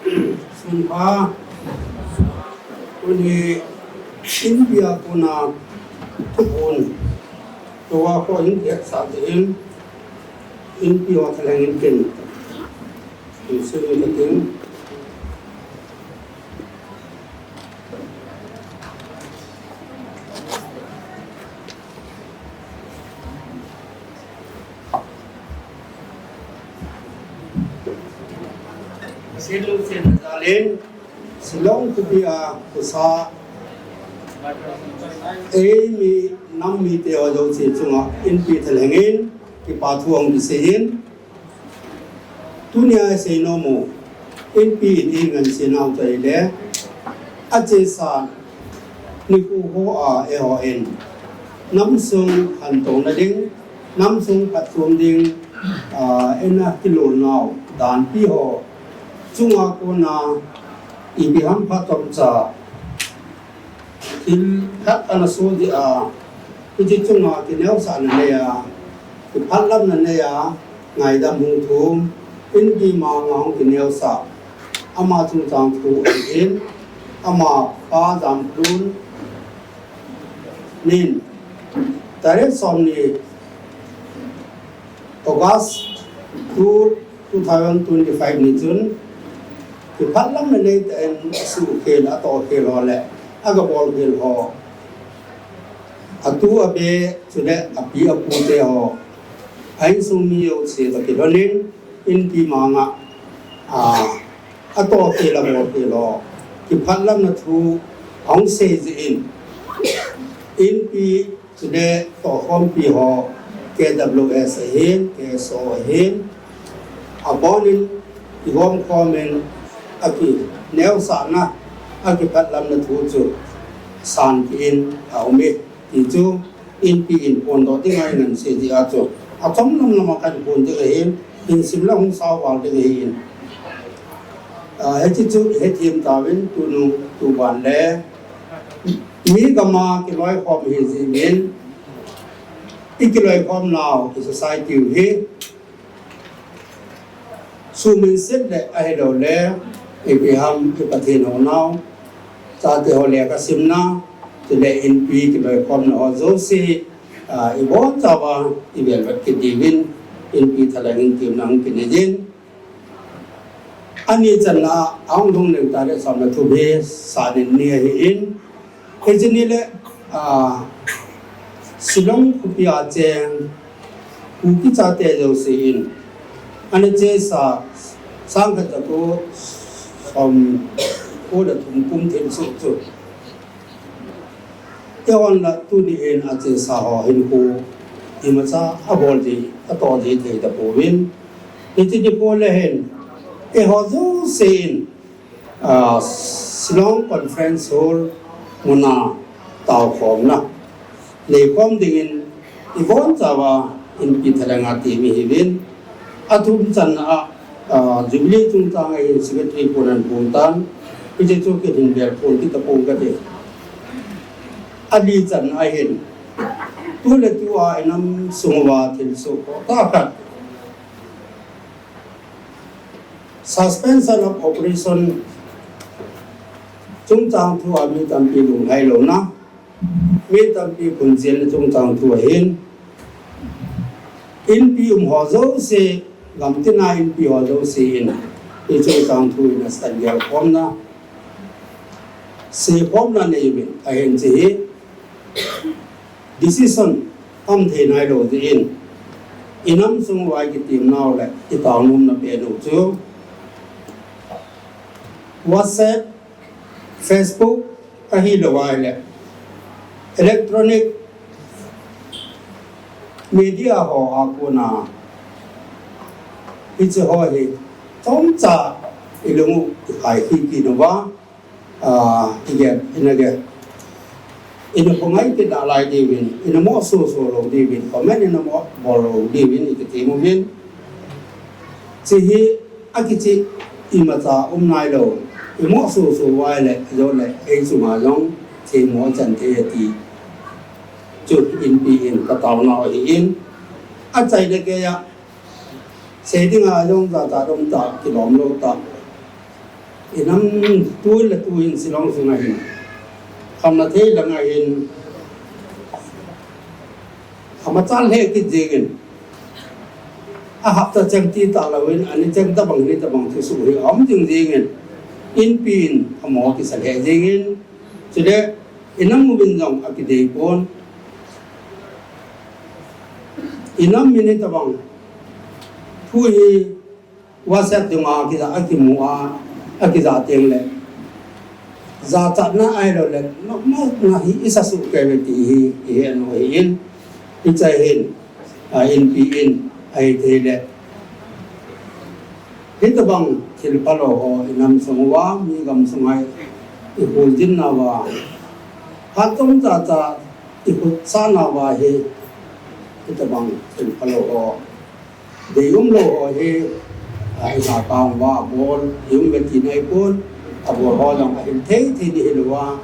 สุนทรวันนี้อินเดียกุนาทุกคนตัวเขาอินเดียสาธิตอินเดียทะเลอินเดียซึ่งจะถึงShillong Jalin Shillong Kubia Kusa mi nam mi teo jo si chunga in pi thalengin ki pa thuang bi sein tunia se no mo in pi ni ngan se nau tai le a che sa ni ku ho a e ho en nam sung han tong na ding nam sung pat thum ding ena kilo nau dan pi ho chunga ko na I bi ham pha tom cha il khat ana so di ji chunga ki neu sa na le ya ki phat lam na ne ya ngaidam hung thum in bi ma ngong ki neu sa ama chung chang thu in ama pa jam plun nin tare som ni August 2025 ni June ki phat lam na nei ten su khel a to khel ho le aga bol khel ho atu abe chule api apu te ho ai sum mi yo se ta ki ronin in pi manga a to khel a bol khel ho ki phat lam na thu ong se ji in pi chule to hom pi ho KWS ahin KSO ahin abonin ki hom comment aki neo sa na aki pat lam na thu chu san in au me ti chu in pi in pon do ti ngai nan se ti a chu a thom lam lam kan pon ti hin in sim la hong sa wal ti hin he ti chu he tim ta win tu nu tu ban le mi ga ma ki loi khom hi ji min ki loi khom now ki society hi su min set le ai do le Ibi ham ki pathin ho now cha te ho le ka sim na te le in pi ki loi khom na ho zo si I bon cha wa I bel wat ki divin in pi thalang in tim nang ki ne jin ani chan na aung dong ne ta le sam na thu be sa din ni hi in ke jin ni le Shillong Kubia cheng KUKI cha te jo si in ani che sa sang ka ta ko cô đã thùng cung thêm sự chủ theo anh là tu đi en ở trên xã hội hình cô thì mà sao à bol gì à to gì thì tập bổ biến thì chỉ bổ là hen cái họ du sen Shillong conference hall muna tàu khom na lấy khom đình in vốn 자와 in pitharanga ti mi hivin atum chan Jubilee chung tang ai secretary ponan puntan ije chu ke din ber pon ti tapong ka de ali chan ai hen tu le tu a enam sungwa thil so ko ta khat suspension of operation chung tang thu a mi tam pi lung hai lo na mi tam pi kun jen chung tang thu hen in pi ho zo se gam tin na in pi ho zo se in e chung tang thu in stan ya khom na se khom na ne yin a hen je decision am the nai lo de in inam sung wai ki tim naw le ti taw num na pe no chu WhatsApp Facebook a hi lo wai le electronic media ho a ko na ichi ho hi tom cha ilungu kai ki no wa again in again in a pongai ti da lai di win in a mo so lo di win comment in a mo bolo di win ti mo win chi hi akichi imata nai lo mo so wai le yo le ai su ma long ti mo chan te ti chu in pi in ka taw na hi in a chai le ke ya se ding a yong ta dong ta ki lom lo ta inam tuil la tuin Shillong sunga hin khamna the langa hin khamachal he ki jegen a hafta changti ta lawin ani chang ta bang ni ta bang thu su hi om jing jegen in pin amo ki sa he jegen chile inam mu bin jong akide pon inam mini ta bang thu hi WhatsApp dunga ki za akimua akiza teng le za ta na ai lo le no na hi isa su ke ti hi no hin i chai hin in pi in ai te le hi ta bang thil palo ho inam songwa mi gam songai i hul din na wa ha tom ta ta i hu sa na wa hi ta bang thil palo ho de lo ho hi ai sa pang wa bol ben tin ai pun abo ho long ahin the ni hilwa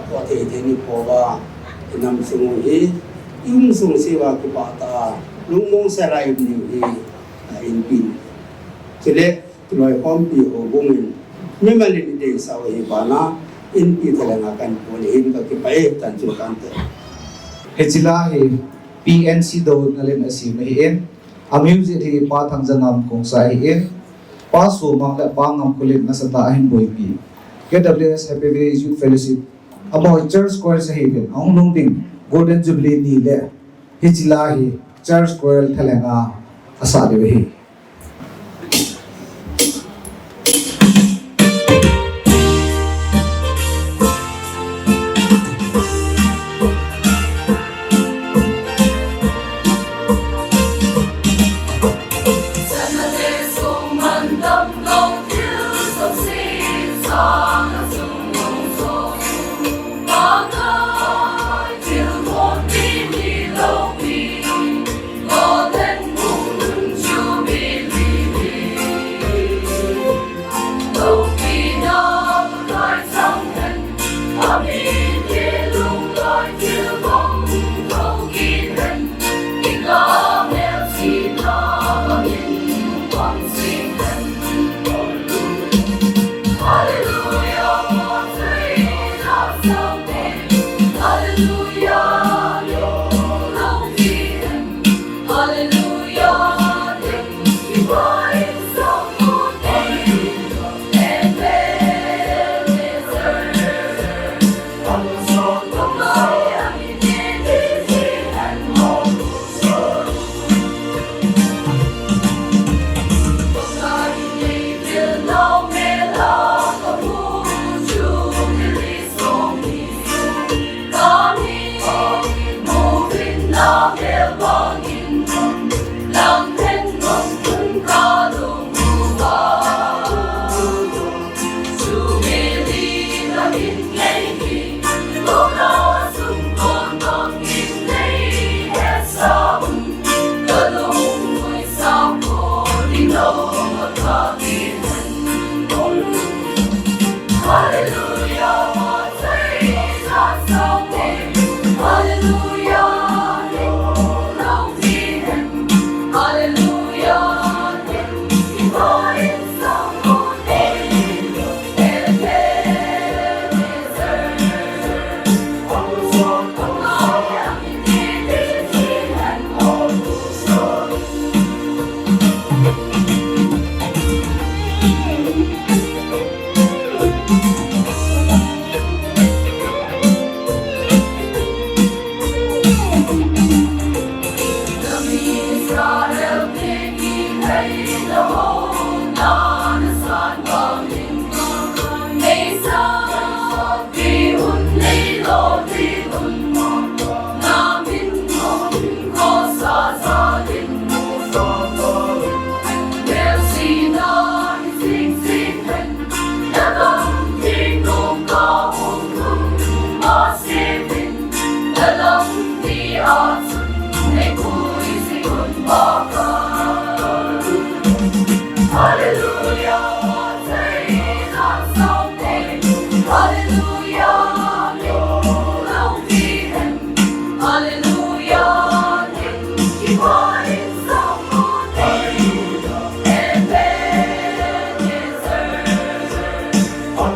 ko the ni po wa inam sungu hi sung siwa ki ba ta lung mong sa rai ni in pin chile loi hom pi ho bungin me mali ni de sa hi bana in pi thalanga kan po ni hin ka ki pai tan chu kan te hechila hi PNC do nalen asi mai en amusit hi pa thangjangam kong sa hi en pa su mang la pa ngam kulit na sa ta ahin boy pi KWS Happy Village Youth Fellowship amo church choir sa hi ben ong long ding golden jubilee ni le hechila hi church choir thalenga asa de hi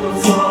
thuphon